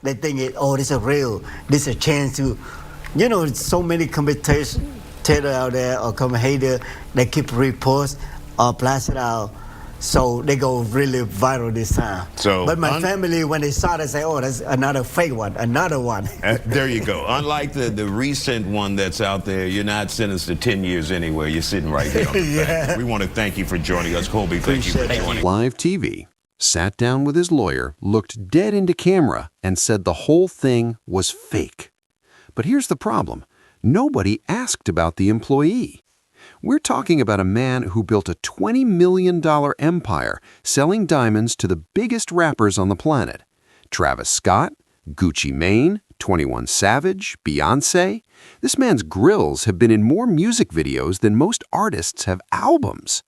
They think this is real. This is a chance to, so many commentators out there or commentator they keep repost or blast it out. So they go really viral this time. But my family, when they saw it, they say, oh, that's another fake one, another one. There you go. Unlike the recent one that's out there, you're not sentenced to 10 years anywhere. You're sitting right here on the fact. We want to thank you for joining us. Colby, thank you for joining. Live TV, sat down with his lawyer, looked dead into camera, and said the whole thing was fake. But here's the problem. Nobody asked about the employee. We're talking about a man who built a $20 million empire selling diamonds to the biggest rappers on the planet. Travis Scott, Gucci Mane, 21 Savage, Beyoncé. This man's grills have been in more music videos than most artists have albums.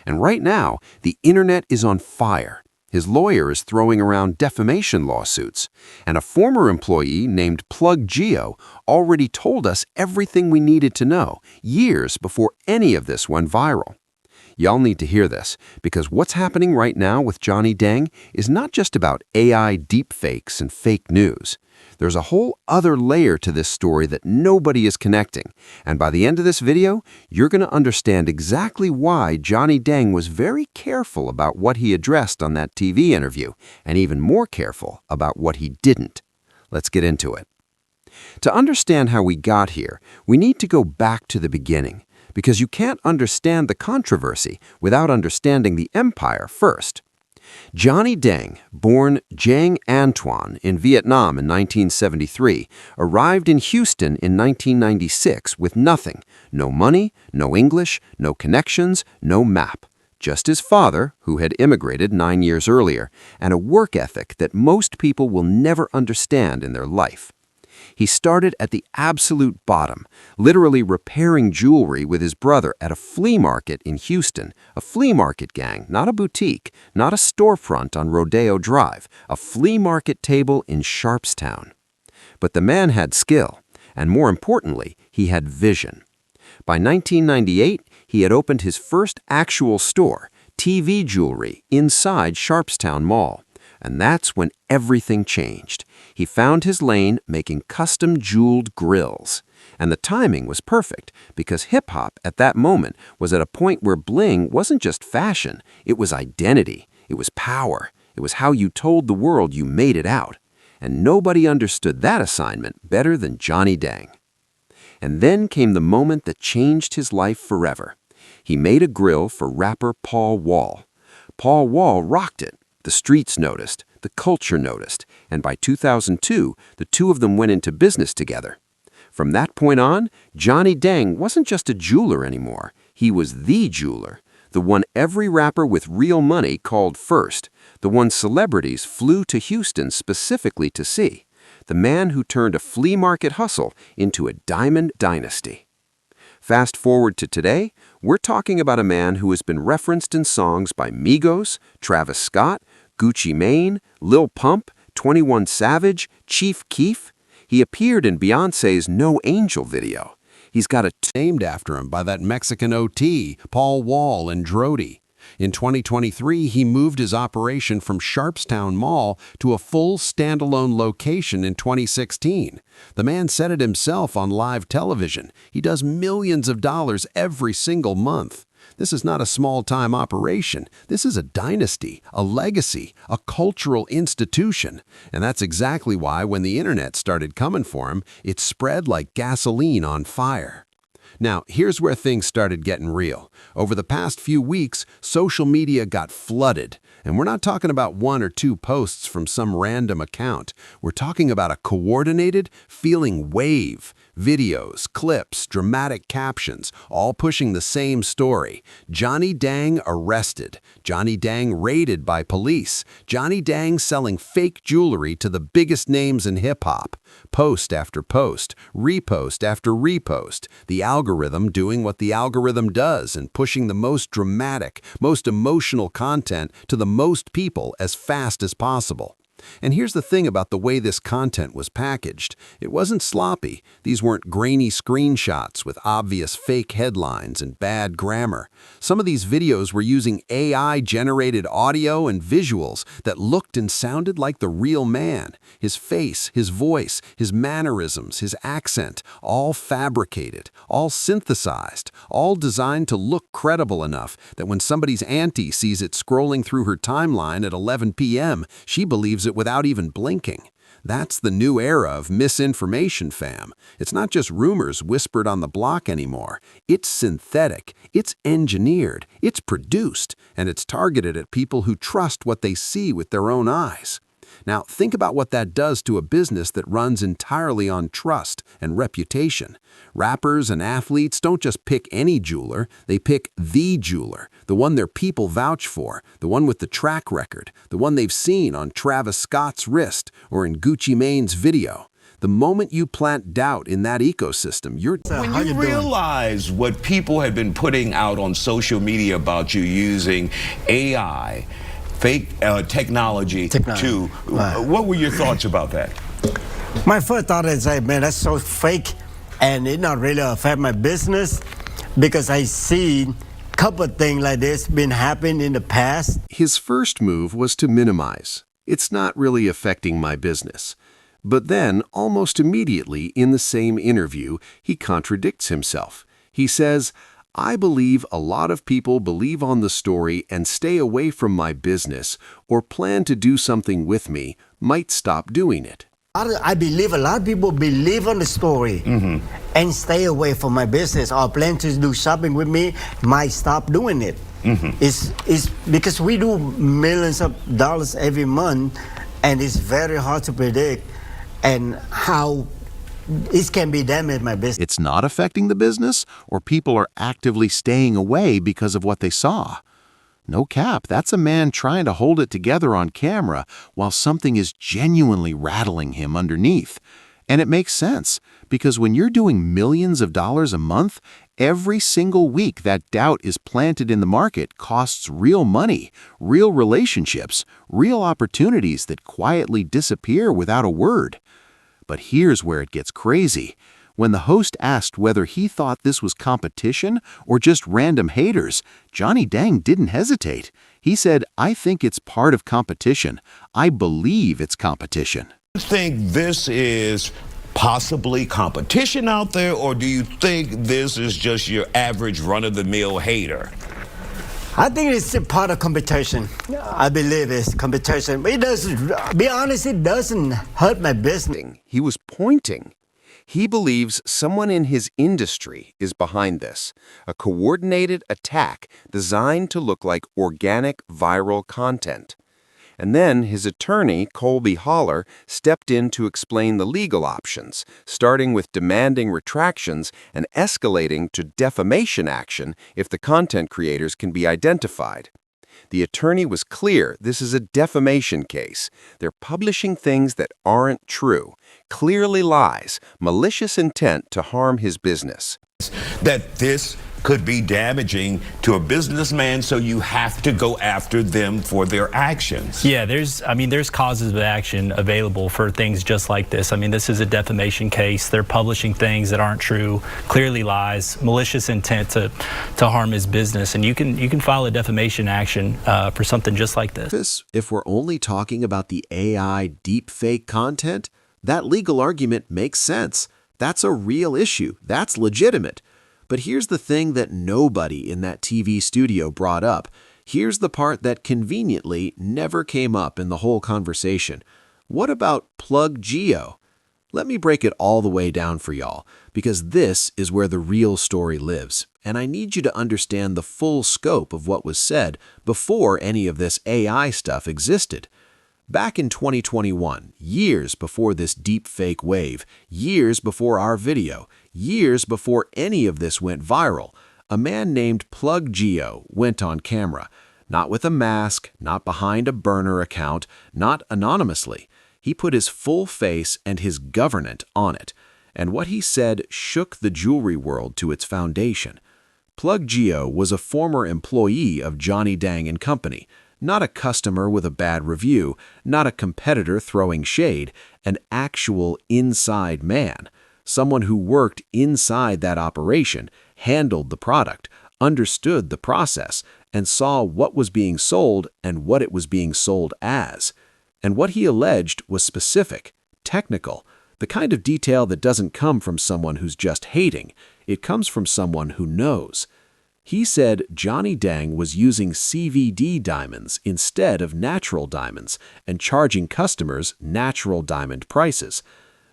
And right now, the internet is on fire. His lawyer is throwing around defamation lawsuits, and a former employee named Plug Geo already told us everything we needed to know years before any of this went viral. Y'all need to hear this, because what's happening right now with Johnny Deng is not just about AI deepfakes and fake news. There's a whole other layer to this story that nobody is connecting, and by the end of this video, you're going to understand exactly why Johnny Deng was very careful about what he addressed on that TV interview, and even more careful about what he didn't. Let's get into it. To understand how we got here, we need to go back to the beginning, because you can't understand the controversy without understanding the empire first. Johnny Deng, born Giang Antoine in Vietnam in 1973, arrived in Houston in 1996 with nothing. No money, no English, no connections, no map. Just his father, who had immigrated 9 years earlier, and a work ethic that most people will never understand in their life. He started at the absolute bottom, literally repairing jewelry with his brother at a flea market in Houston. A flea market, gang, not a boutique, not a storefront on Rodeo Drive, a flea market table in Sharpstown. But the man had skill, and more importantly, he had vision. By 1998, he had opened his first actual store, TV Jewelry, inside Sharpstown Mall. And that's when everything changed. He found his lane making custom jeweled grills. And the timing was perfect because hip-hop at that moment was at a point where bling wasn't just fashion, it was identity, it was power, it was how you told the world you made it out. And nobody understood that assignment better than Johnny Deng. And then came the moment that changed his life forever. He made a grill for rapper Paul Wall. Paul Wall rocked it. The streets noticed, the culture noticed, and by 2002, the two of them went into business together. From that point on, Johnny Deng wasn't just a jeweler anymore. He was the jeweler, the one every rapper with real money called first, the one celebrities flew to Houston specifically to see, the man who turned a flea market hustle into a diamond dynasty. Fast forward to today, we're talking about a man who has been referenced in songs by Migos, Travis Scott, Gucci Mane, Lil Pump, 21 Savage, Chief Keef. He appeared in Beyoncé's No Angel video. He's got a named after him by that Mexican OT, Paul Wall and Drody. In 2023, he moved his operation from Sharpstown Mall to a full standalone location in 2016. The man said it himself on live television. He does millions of dollars every single month. This is not a small-time operation. This is a dynasty, a legacy, a cultural institution. And that's exactly why when the internet started coming for him, it spread like gasoline on fire. Now, here's where things started getting real. Over the past few weeks, social media got flooded. And we're not talking about 1 or 2 posts from some random account. We're talking about a coordinated, feeling wave. Videos, clips, dramatic captions, all pushing the same story. Johnny Deng arrested. Johnny Deng raided by police. Johnny Deng selling fake jewelry to the biggest names in hip-hop. Post after post, repost after repost. The algorithm doing what the algorithm does and pushing the most dramatic, most emotional content to the most people as fast as possible. And here's the thing about the way this content was packaged. It wasn't sloppy. These weren't grainy screenshots with obvious fake headlines and bad grammar. Some of these videos were using AI-generated audio and visuals that looked and sounded like the real man. His face, his voice, his mannerisms, his accent, all fabricated, all synthesized, all designed to look credible enough that when somebody's auntie sees it scrolling through her timeline at 11 p.m., she believes it without even blinking. That's the new era of misinformation, fam. It's not just rumors whispered on the block anymore. It's synthetic, it's engineered, it's produced, and it's targeted at people who trust what they see with their own eyes. Now, think about what that does to a business that runs entirely on trust and reputation. Rappers and athletes don't just pick any jeweler, they pick the jeweler, the one their people vouch for, the one with the track record, the one they've seen on Travis Scott's wrist or in Gucci Mane's video. The moment you plant doubt in that ecosystem, you're... When you realize what people had been putting out on social media about you using AI, fake technology. What were your thoughts about that? My first thought is, like, man, that's so fake, and it not really affect my business because I see a couple of things like this been happening in the past. His first move was to minimize. It's not really affecting my business. But then, almost immediately in the same interview, he contradicts himself. He says, I believe a lot of people believe on the story and stay away from my business or plan to do something with me, might stop doing it. I believe a lot of people believe on the story and stay away from my business or plan to do shopping with me, might stop doing it. It's because we do millions of dollars every month, and it's very hard to predict and how it can be damaged my business. It's not affecting the business, or people are actively staying away because of what they saw. No cap, that's a man trying to hold it together on camera while something is genuinely rattling him underneath. And it makes sense, because when you're doing millions of dollars a month, every single week that doubt is planted in the market costs real money, real relationships, real opportunities that quietly disappear without a word. But here's where it gets crazy. When the host asked whether he thought this was competition or just random haters, Johnny Dang didn't hesitate. He said, I think it's part of competition. I believe it's competition. Do you think this is possibly competition out there, or do you think this is just your average run-of-the-mill hater? I think it's a part of competition. I believe it's competition. But it doesn't, be honest, it doesn't hurt my business. He was pointing. He believes someone in his industry is behind this, a coordinated attack designed to look like organic viral content. And then his attorney, Colby Holler, stepped in to explain the legal options, starting with demanding retractions and escalating to defamation action if the content creators can be identified. The attorney was clear this is a defamation case. They're publishing things that aren't true, clearly lies, malicious intent to harm his business. That this could be damaging to a businessman, so you have to go after them for their actions. Yeah, there's causes of action available for things just like this. I mean, this is a defamation case. They're publishing things that aren't true, clearly lies, malicious intent to harm his business, and you can file a defamation action for something just like this. If we're only talking about the AI deepfake content, that legal argument makes sense. That's a real issue. That's legitimate. But here's the thing that nobody in that TV studio brought up. Here's the part that conveniently never came up in the whole conversation. What about Plug Geo? Let me break it all the way down for y'all, because this is where the real story lives, and I need you to understand the full scope of what was said before any of this AI stuff existed. Back in 2021, years before this deepfake wave, years before our video, years before any of this went viral, a man named Plug Geo went on camera. Not with a mask, not behind a burner account, not anonymously. He put his full face and his government on it. And what he said shook the jewelry world to its foundation. Plug Geo was a former employee of Johnny Dang and Company, Not a customer with a bad review, not a competitor throwing shade, an actual inside man. Someone who worked inside that operation, handled the product, understood the process, and saw what was being sold and what it was being sold as. And what he alleged was specific, technical, the kind of detail that doesn't come from someone who's just hating. It comes from someone who knows. He said Johnny Dang was using CVD diamonds instead of natural diamonds and charging customers natural diamond prices.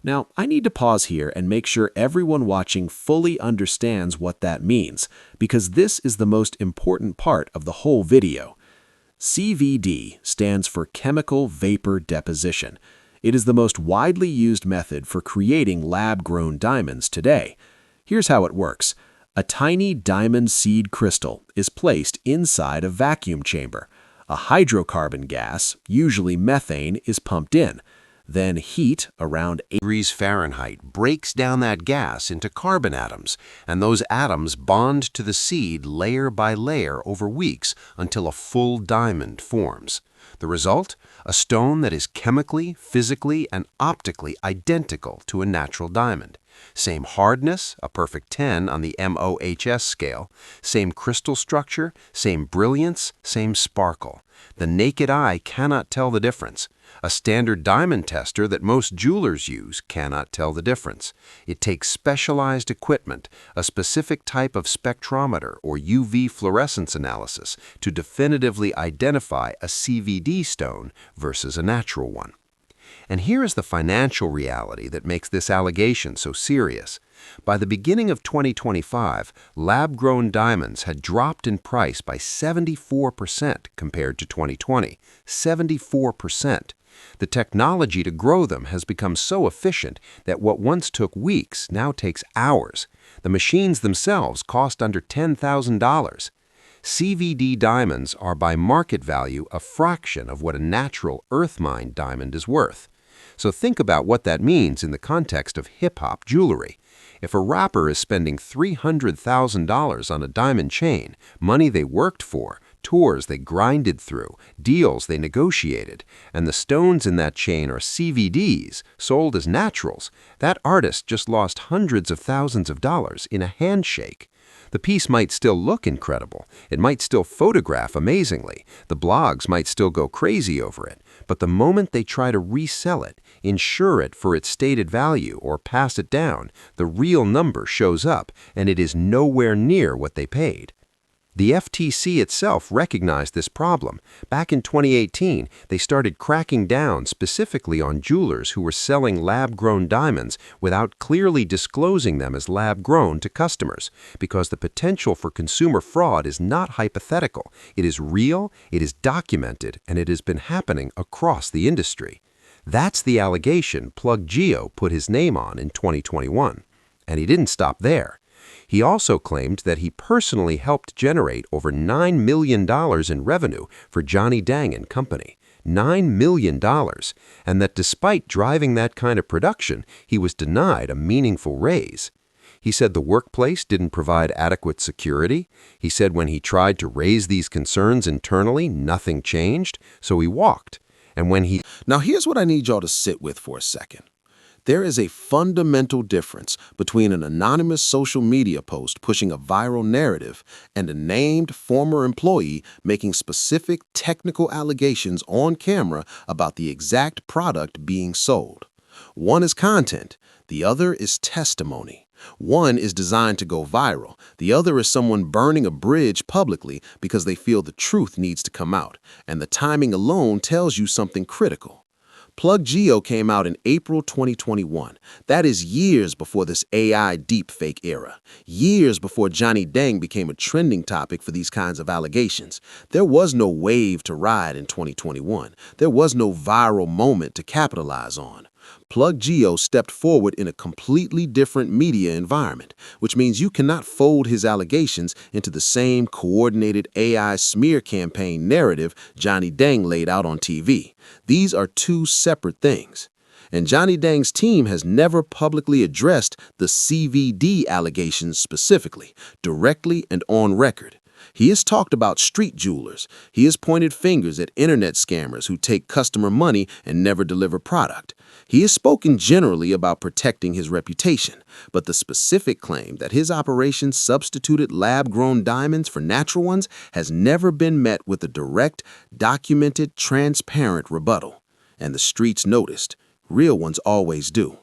Now, I need to pause here and make sure everyone watching fully understands what that means, because this is the most important part of the whole video. CVD stands for chemical vapor deposition. It is the most widely used method for creating lab-grown diamonds today. Here's how it works. A tiny diamond seed crystal is placed inside a vacuum chamber. A hydrocarbon gas, usually methane, is pumped in. Then heat, around 8 degrees Fahrenheit, breaks down that gas into carbon atoms, and those atoms bond to the seed layer by layer over weeks until a full diamond forms. The result? A stone that is chemically, physically, and optically identical to a natural diamond. Same hardness, a perfect 10 on the MOHS scale, same crystal structure, same brilliance, same sparkle. The naked eye cannot tell the difference. A standard diamond tester that most jewelers use cannot tell the difference. It takes specialized equipment, a specific type of spectrometer or UV fluorescence analysis to definitively identify a CVD stone versus a natural one. And here is the financial reality that makes this allegation so serious. By the beginning of 2025, lab-grown diamonds had dropped in price by 74% compared to 2020. 74%. The technology to grow them has become so efficient that what once took weeks now takes hours. The machines themselves cost under $10,000. CVD diamonds are by market value a fraction of what a natural earth-mined diamond is worth. So think about what that means in the context of hip-hop jewelry. If a rapper is spending $300,000 on a diamond chain, money they worked for, tours they grinded through, deals they negotiated, and the stones in that chain are CVDs, sold as naturals, that artist just lost hundreds of thousands of dollars in a handshake. The piece might still look incredible. It might still photograph amazingly. The blogs might still go crazy over it. But the moment they try to resell it, insure it for its stated value, or pass it down, the real number shows up, and it is nowhere near what they paid. The FTC itself recognized this problem. Back in 2018, they started cracking down specifically on jewelers who were selling lab-grown diamonds without clearly disclosing them as lab-grown to customers, because the potential for consumer fraud is not hypothetical. It is real, it is documented, and it has been happening across the industry. That's the allegation Plug Geo put his name on in 2021. And he didn't stop there. He also claimed that he personally helped generate over $9 million in revenue for Johnny Dang and Company. $9 million, and that despite driving that kind of production, he was denied a meaningful raise. He said the workplace didn't provide adequate security. He said when he tried to raise these concerns internally, nothing changed, so he walked. And when he... Now here's what I need y'all to sit with for a second. There is a fundamental difference between an anonymous social media post pushing a viral narrative and a named former employee making specific technical allegations on camera about the exact product being sold. One is content, the other is testimony. One is designed to go viral, the other is someone burning a bridge publicly because they feel the truth needs to come out, and the timing alone tells you something critical. Plug Geo came out in April 2021. That is years before this AI deepfake era. Years before Johnny Dang became a trending topic for these kinds of allegations. There was no wave to ride in 2021. There was no viral moment to capitalize on. Plug Geo stepped forward in a completely different media environment, which means you cannot fold his allegations into the same coordinated AI smear campaign narrative Johnny Dang laid out on TV. These are two separate things. And Johnny Dang's team has never publicly addressed the CVD allegations specifically, directly and on record. He has talked about street jewelers. He has pointed fingers at internet scammers who take customer money and never deliver product. He has spoken generally about protecting his reputation, but the specific claim that his operation substituted lab-grown diamonds for natural ones has never been met with a direct, documented, transparent rebuttal. And the streets noticed. Real ones always do.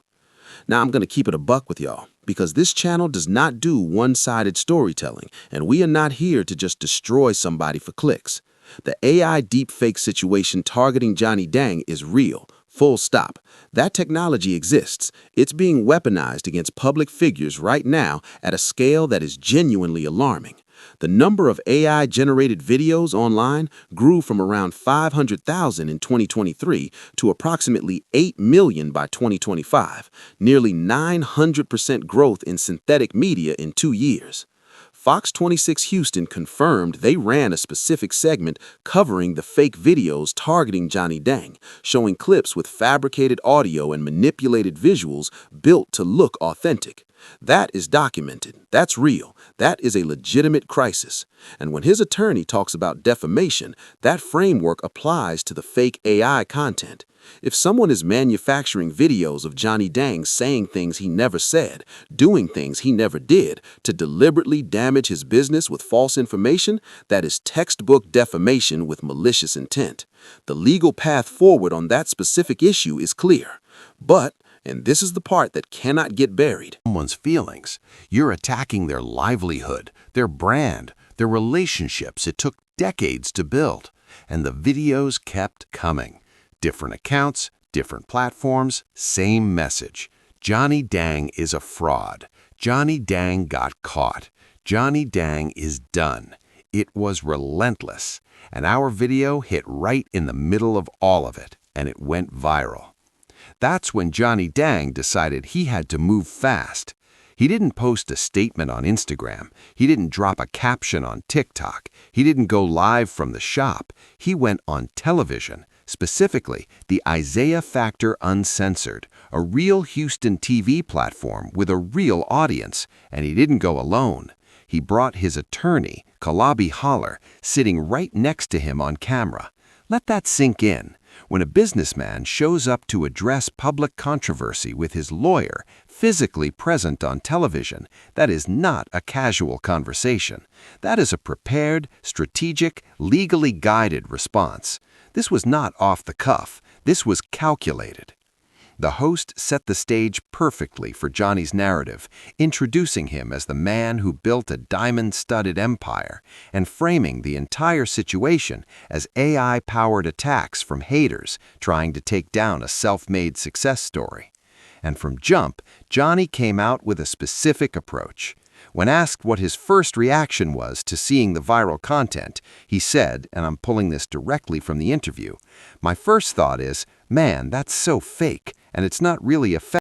Now I'm going to keep it a buck with y'all, because this channel does not do one-sided storytelling, and we are not here to just destroy somebody for clicks. The AI deepfake situation targeting Johnny Dang is real, full stop. That technology exists. It's being weaponized against public figures right now at a scale that is genuinely alarming. The number of AI-generated videos online grew from around 500,000 in 2023 to approximately 8 million by 2025, nearly 900% growth in synthetic media in 2 years. Fox 26 Houston confirmed they ran a specific segment covering the fake videos targeting Johnny Dang, showing clips with fabricated audio and manipulated visuals built to look authentic. That is documented. That's real. That is a legitimate crisis. And when his attorney talks about defamation, that framework applies to the fake AI content. If someone is manufacturing videos of Johnny Dang saying things he never said, doing things he never did, to deliberately damage his business with false information, that is textbook defamation with malicious intent. The legal path forward on that specific issue is clear. But, and this is the part that cannot get buried, Someone's feelings. You're attacking their livelihood, their brand, their relationships it took decades to build. And the videos kept coming. Different accounts, different platforms, same message. Johnny Dang is a fraud. Johnny Dang got caught. Johnny Dang is done. It was relentless. And our video hit right in the middle of all of it, and it went viral. That's when Johnny Dang decided he had to move fast. He didn't post a statement on Instagram. He didn't drop a caption on TikTok. He didn't go live from the shop. He went on television. Specifically, the Isaiah Factor Uncensored, a real Houston TV platform with a real audience, and he didn't go alone. He brought his attorney, Kalabi Holler, sitting right next to him on camera. Let that sink in. When a businessman shows up to address public controversy with his lawyer physically present on television, that is not a casual conversation. That is a prepared, strategic, legally guided response. This was not off the cuff. This was calculated. The host set the stage perfectly for Johnny's narrative, introducing him as the man who built a diamond-studded empire and framing the entire situation as AI-powered attacks from haters trying to take down a self-made success story. And from jump, Johnny came out with a specific approach. When asked what his first reaction was to seeing the viral content, he said, and I'm pulling this directly from the interview, "My first thought is, man, that's so fake, and it's not really effective."